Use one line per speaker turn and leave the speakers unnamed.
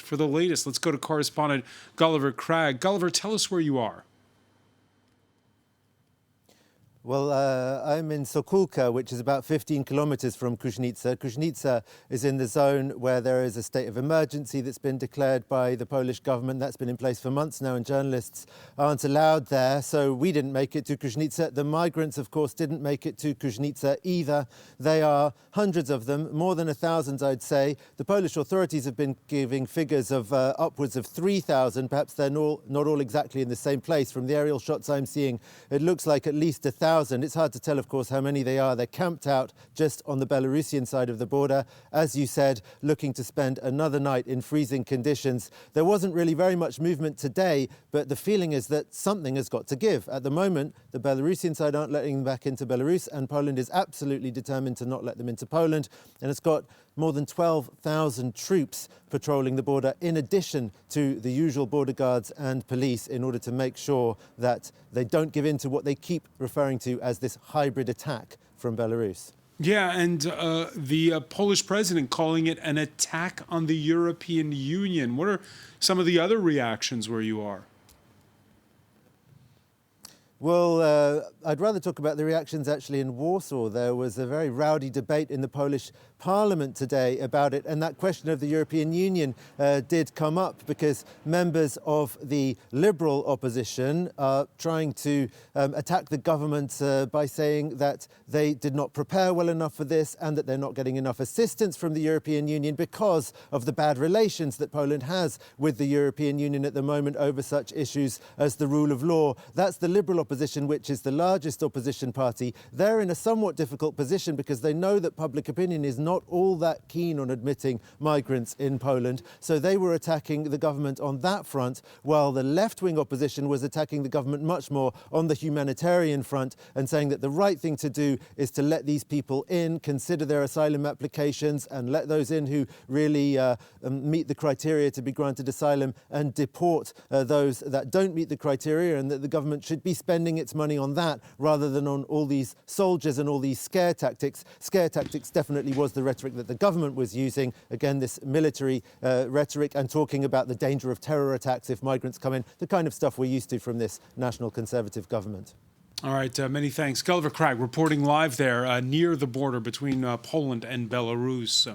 for the latest. Let's go to correspondent Gulliver Cragg. Gulliver, tell us where you are.
Well, I'm in Sokulka, which is about 15 kilometers from Kuźnica. Kuźnica is in the zone where there is a state of emergency that's been declared by the Polish government. That's been in place for months now, and journalists aren't allowed there. So we didn't make it to Kuźnica. The migrants, of course, didn't make it to Kuźnica either. They are hundreds of them, more than 1,000, I'd say. The Polish authorities have been giving figures of upwards of 3,000. Perhaps they're not all exactly in the same place. From the aerial shots I'm seeing, it looks like at least 1,000. It's hard to tell, of course, how many they are. They're camped out just on the Belarusian side of the border, as you said, looking to spend another night in freezing conditions. There wasn't really very much movement today, but the feeling is that something has got to give. At the moment, the Belarusian side aren't letting them back into Belarus, and Poland is absolutely determined to not let them into Poland. And it's got more than 12,000 troops patrolling the border, in addition to the usual border guards and police, in order to make sure that they don't give in to what they keep referring to as this hybrid attack from Belarus.
Yeah, and the Polish president calling it an attack on the European Union. What are some of the other reactions where you are?
Well, I'd rather talk about the reactions actually in Warsaw. There was a very rowdy debate in the Polish Parliament today about it, and that question of the European Union did come up because members of the Liberal opposition are trying to attack the government by saying that they did not prepare well enough for this and that they're not getting enough assistance from the European Union because of the bad relations that Poland has with the European Union at the moment over such issues as the rule of law. That's the Liberal opposition, which is the largest opposition party. They're in a somewhat difficult position because they know that public opinion is not all that keen on admitting migrants in Poland. So they were attacking the government on that front, while the left-wing opposition was attacking the government much more on the humanitarian front and saying that the right thing to do is to let these people in, consider their asylum applications and let those in who really meet the criteria to be granted asylum, and deport those that don't meet the criteria, and that the government should be spending its money on that rather than on all these soldiers and all these scare tactics. Scare tactics definitely was the rhetoric that the government was using. Again, this military rhetoric, and talking about the danger of terror attacks if migrants come in, the kind of stuff we're used to from this National Conservative government.
All right, many thanks. Gulliver Cragg reporting live there near the border between Poland and Belarus.